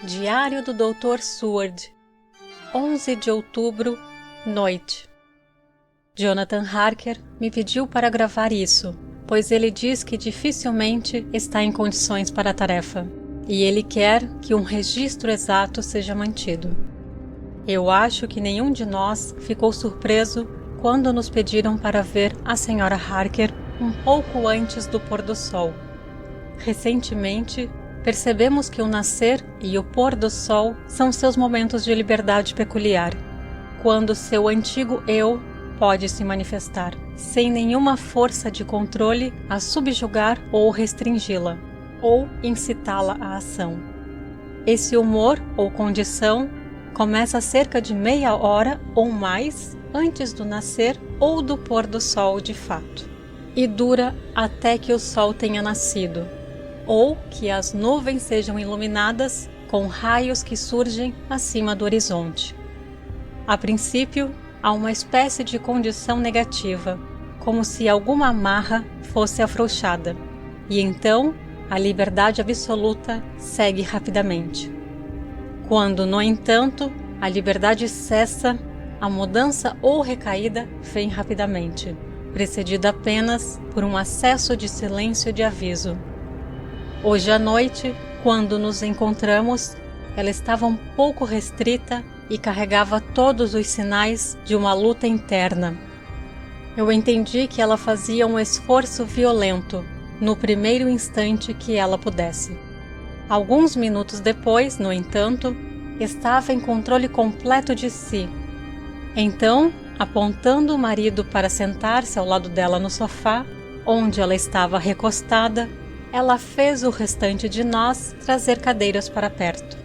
Diário do Dr. Seward, 11 de outubro, noite. Jonathan Harker me pediu para gravar isso, pois ele diz que dificilmente está em condições para a tarefa, e ele quer que um registro exato seja mantido. Eu acho que nenhum de nós ficou surpreso quando nos pediram para ver a Sra. Harker um pouco antes do pôr do sol. Recentemente, percebemos que o nascer e o pôr do sol são seus momentos de liberdade peculiar, quando seu antigo eu pode se manifestar, sem nenhuma força de controle a subjugar ou restringi-la, ou incitá-la à ação. Esse humor ou condição começa cerca de meia hora ou mais antes do nascer ou do pôr do sol de fato, e dura até que o sol tenha nascido, ou que as nuvens sejam iluminadas com raios que surgem acima do horizonte. A princípio, há uma espécie de condição negativa, como se alguma amarra fosse afrouxada, e então a liberdade absoluta segue rapidamente. Quando, no entanto, a liberdade cessa, a mudança ou recaída vem rapidamente, precedida apenas por um acesso de silêncio de aviso. Hoje à noite, quando nos encontramos, ela estava um pouco restrita e carregava todos os sinais de uma luta interna. Eu entendi que ela fazia um esforço violento no primeiro instante que ela pudesse. Alguns minutos depois, no entanto, estava em controle completo de si. Então, apontando o marido para sentar-se ao lado dela no sofá, onde ela estava recostada, ela fez o restante de nós trazer cadeiras para perto.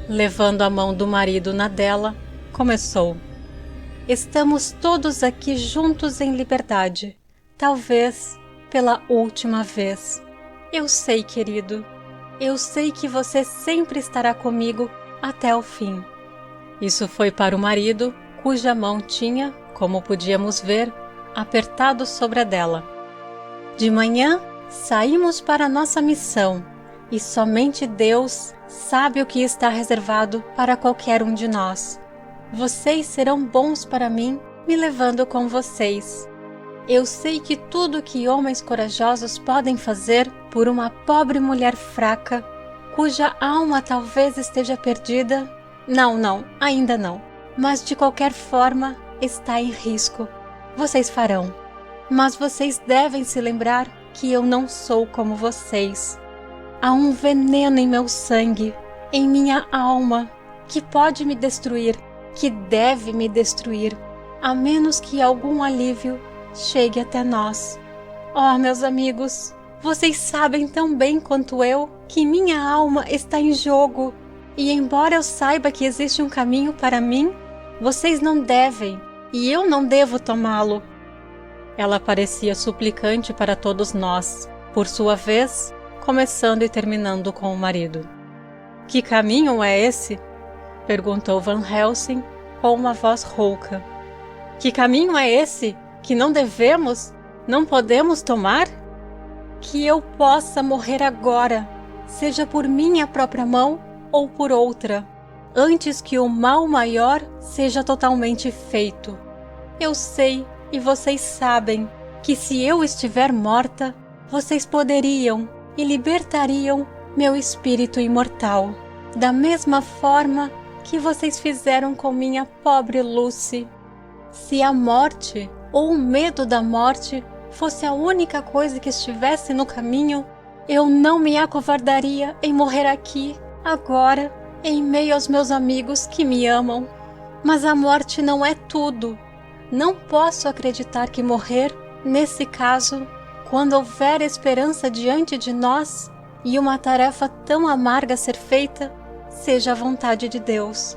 Levando a mão do marido na dela, começou: "Estamos todos aqui juntos em liberdade, talvez pela última vez. Eu sei, querido, eu sei que você sempre estará comigo até o fim." Isso foi para o marido, cuja mão tinha, como podíamos ver, apertado sobre a dela. De manhã, saímos para nossa missão, e somente Deus sabe o que está reservado para qualquer um de nós. Vocês serão bons para mim, me levando com vocês. Eu sei que tudo que homens corajosos podem fazer por uma pobre mulher fraca, cuja alma talvez esteja perdida, não, ainda não, mas de qualquer forma está em risco. Vocês farão. Mas vocês devem se lembrar que eu não sou como vocês. Há um veneno em meu sangue, em minha alma, que pode me destruir, que deve me destruir, a menos que algum alívio chegue até nós. Oh, meus amigos, vocês sabem tão bem quanto eu que minha alma está em jogo, e embora eu saiba que existe um caminho para mim, vocês não devem, e eu não devo tomá-lo. Ela parecia suplicante para todos nós, por sua vez, começando e terminando com o marido. "Que caminho é esse?" perguntou Van Helsing com uma voz rouca. "Que caminho é esse que não devemos, não podemos tomar? Que eu possa morrer agora, seja por minha própria mão ou por outra, antes que o mal maior seja totalmente feito. Eu sei, e vocês sabem, que se eu estiver morta, vocês poderiam e libertariam meu espírito imortal, da mesma forma que vocês fizeram com minha pobre Lucy. Se a morte ou o medo da morte fosse a única coisa que estivesse no caminho, eu não me acovardaria em morrer aqui, agora, em meio aos meus amigos que me amam. Mas a morte não é tudo. Não posso acreditar que morrer, nesse caso, quando houver esperança diante de nós e uma tarefa tão amarga a ser feita, seja a vontade de Deus.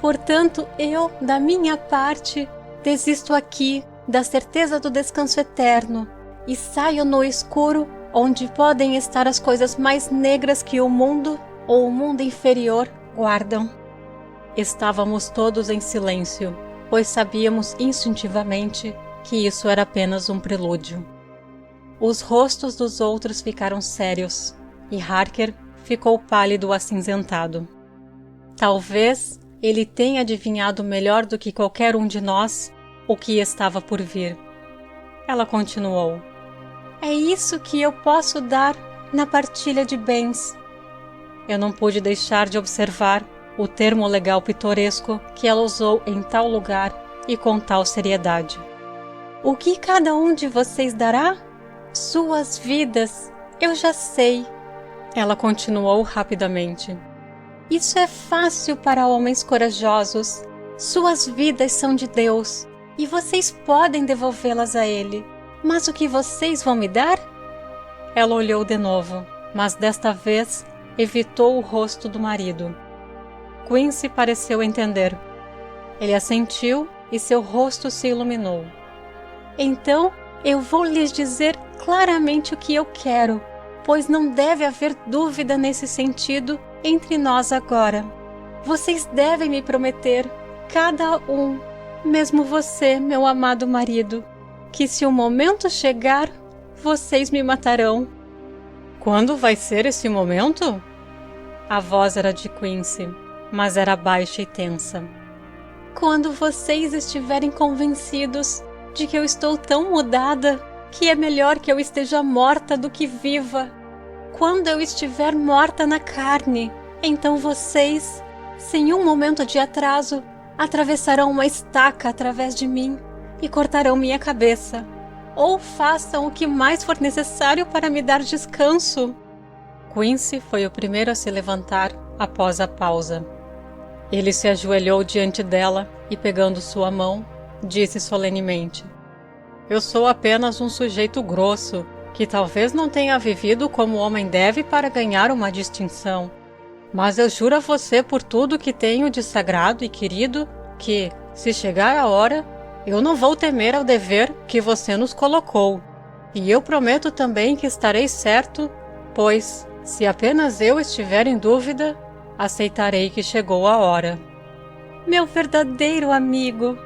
Portanto, eu, da minha parte, desisto aqui da certeza do descanso eterno e saio no escuro, onde podem estar as coisas mais negras que o mundo ou o mundo inferior guardam." Estávamos todos em silêncio, pois sabíamos instintivamente que isso era apenas um prelúdio. Os rostos dos outros ficaram sérios, e Harker ficou pálido acinzentado. Talvez ele tenha adivinhado melhor do que qualquer um de nós o que estava por vir. Ela continuou: é isso que eu posso dar na partilha de bens. Eu não pude deixar de observar o termo legal pitoresco que ela usou em tal lugar e com tal seriedade. O que cada um de vocês dará? Suas vidas, eu já sei. Ela continuou rapidamente. Isso é fácil para homens corajosos. Suas vidas são de Deus e vocês podem devolvê-las a Ele. Mas o que vocês vão me dar? Ela olhou de novo, mas desta vez evitou o rosto do marido. Quincy pareceu entender. Ele assentiu e seu rosto se iluminou. Então, eu vou lhes dizer claramente o que eu quero, pois não deve haver dúvida nesse sentido entre nós agora. Vocês devem me prometer, cada um, mesmo você, meu amado marido, que se o momento chegar, vocês me matarão. Quando vai ser esse momento? A voz era de Quincy, mas era baixa e tensa. Quando vocês estiverem convencidos de que eu estou tão mudada que é melhor que eu esteja morta do que viva. Quando eu estiver morta na carne, então vocês, sem um momento de atraso, atravessarão uma estaca através de mim e cortarão minha cabeça. Ou façam o que mais for necessário para me dar descanso. Quincy foi o primeiro a se levantar após a pausa. Ele se ajoelhou diante dela e, pegando sua mão, disse solenemente: eu sou apenas um sujeito grosso, que talvez não tenha vivido como o homem deve para ganhar uma distinção. Mas eu juro a você por tudo que tenho de sagrado e querido, que, se chegar a hora, eu não vou temer ao dever que você nos colocou. E eu prometo também que estarei certo, pois, se apenas eu estiver em dúvida, aceitarei que chegou a hora. Meu verdadeiro amigo!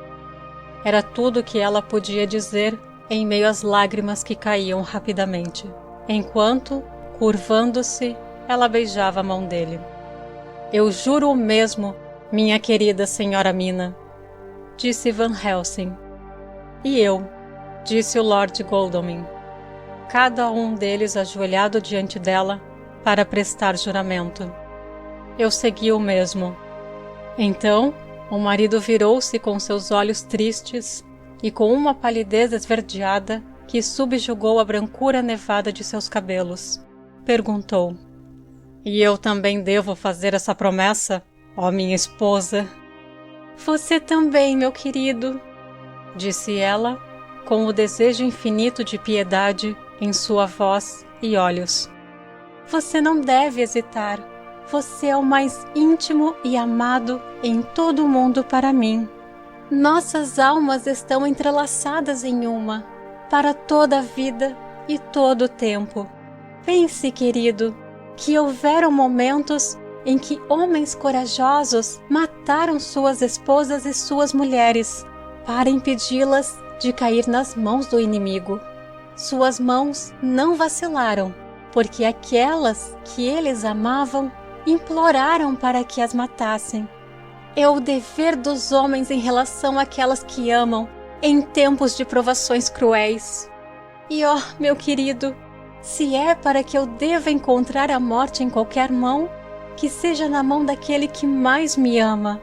Era tudo que ela podia dizer em meio às lágrimas que caíam rapidamente, enquanto, curvando-se, ela beijava a mão dele. Eu juro o mesmo, minha querida senhora Mina, disse Van Helsing. E eu, disse o Lord Godalming, cada um deles ajoelhado diante dela para prestar juramento. Eu segui o mesmo. Então, o marido virou-se com seus olhos tristes e com uma palidez esverdeada que subjugou a brancura nevada de seus cabelos. Perguntou: e eu também devo fazer essa promessa, ó minha esposa? Você também, meu querido, disse ela, com o desejo infinito de piedade em sua voz e olhos. Você não deve hesitar. Você é o mais íntimo e amado em todo o mundo para mim. Nossas almas estão entrelaçadas em uma, para toda a vida e todo o tempo. Pense, querido, que houveram momentos em que homens corajosos mataram suas esposas e suas mulheres para impedi-las de cair nas mãos do inimigo. Suas mãos não vacilaram, porque aquelas que eles amavam imploraram para que as matassem. É o dever dos homens em relação àquelas que amam em tempos de provações cruéis. E ó, meu querido, se é para que eu deva encontrar a morte em qualquer mão, que seja na mão daquele que mais me ama.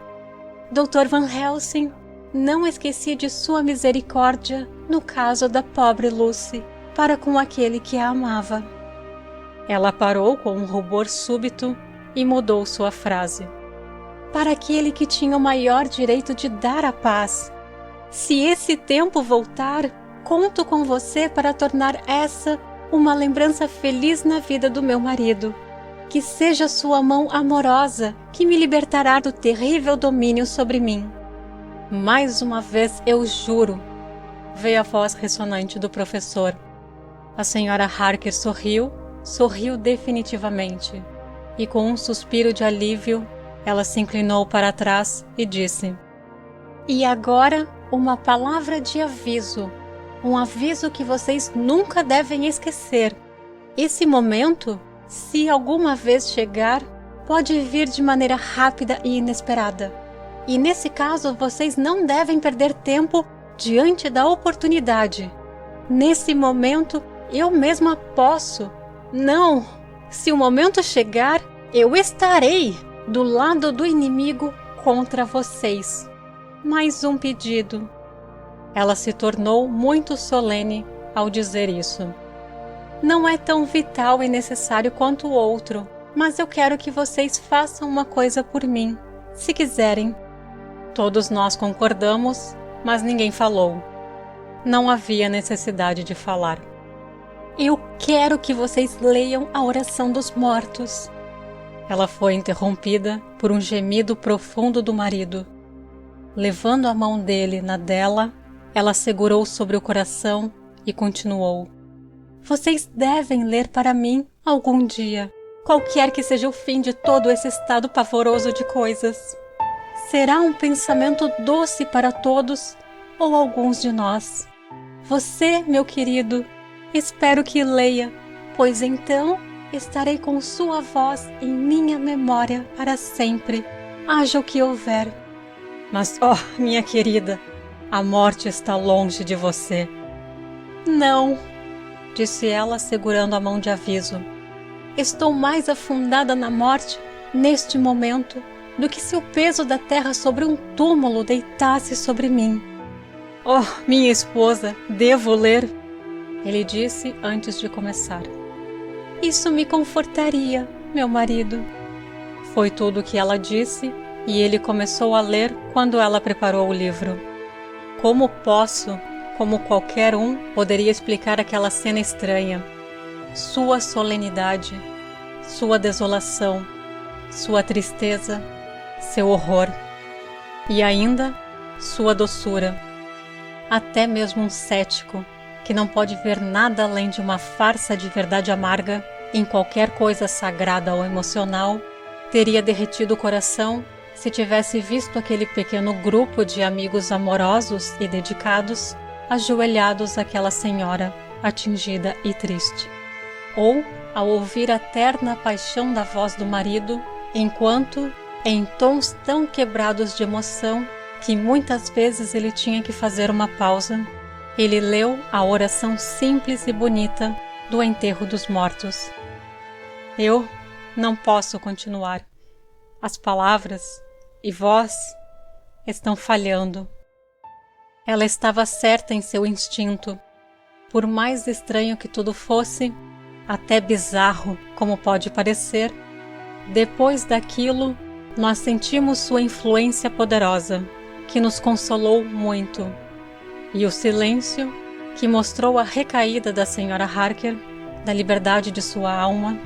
Dr. Van Helsing, não esqueci de sua misericórdia no caso da pobre Lucy, para com aquele que a amava. Ela parou com um rubor súbito e mudou sua frase. Para aquele que tinha o maior direito de dar a paz. Se esse tempo voltar, conto com você para tornar essa uma lembrança feliz na vida do meu marido. Que seja sua mão amorosa que me libertará do terrível domínio sobre mim. Mais uma vez eu juro, veio a voz ressonante do professor. A senhora Harker sorriu definitivamente. E com um suspiro de alívio, ela se inclinou para trás e disse: e agora uma palavra de aviso, um aviso que vocês nunca devem esquecer. Esse momento, se alguma vez chegar, pode vir de maneira rápida e inesperada. E nesse caso, vocês não devem perder tempo diante da oportunidade. Nesse momento, eu mesma posso. Não! Se o momento chegar, eu estarei do lado do inimigo contra vocês. Mais um pedido. Ela se tornou muito solene ao dizer isso. Não é tão vital e necessário quanto o outro, mas eu quero que vocês façam uma coisa por mim, se quiserem. Todos nós concordamos, mas ninguém falou. Não havia necessidade de falar. Eu quero que vocês leiam a oração dos mortos. Ela foi interrompida por um gemido profundo do marido. Levando a mão dele na dela, ela segurou sobre o coração e continuou. Vocês devem ler para mim algum dia, qualquer que seja o fim de todo esse estado pavoroso de coisas. Será um pensamento doce para todos ou alguns de nós. Você, meu querido, espero que leia, pois então estarei com sua voz em minha memória para sempre, haja o que houver. Mas, minha querida, a morte está longe de você. Não, disse ela segurando a mão de aviso. Estou mais afundada na morte neste momento do que se o peso da terra sobre um túmulo deitasse sobre mim. Minha esposa, devo ler? Ele disse antes de começar. Isso me confortaria, meu marido. Foi tudo o que ela disse e ele começou a ler quando ela preparou o livro. Como posso, como qualquer um, poderia explicar aquela cena estranha? Sua solenidade, sua desolação, sua tristeza, seu horror e ainda sua doçura. Até mesmo um cético, que não pode ver nada além de uma farsa de verdade amarga em qualquer coisa sagrada ou emocional, teria derretido o coração se tivesse visto aquele pequeno grupo de amigos amorosos e dedicados ajoelhados àquela senhora atingida e triste. Ou ao ouvir a terna paixão da voz do marido, enquanto, em tons tão quebrados de emoção, que muitas vezes ele tinha que fazer uma pausa, ele leu a oração simples e bonita do enterro dos mortos. Eu não posso continuar. As palavras e voz estão falhando. Ela estava certa em seu instinto. Por mais estranho que tudo fosse, até bizarro como pode parecer, depois daquilo, nós sentimos sua influência poderosa, que nos consolou muito. E o silêncio, que mostrou a recaída da Sra. Harker, da liberdade de sua alma,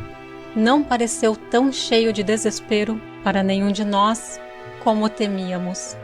não pareceu tão cheio de desespero para nenhum de nós como temíamos.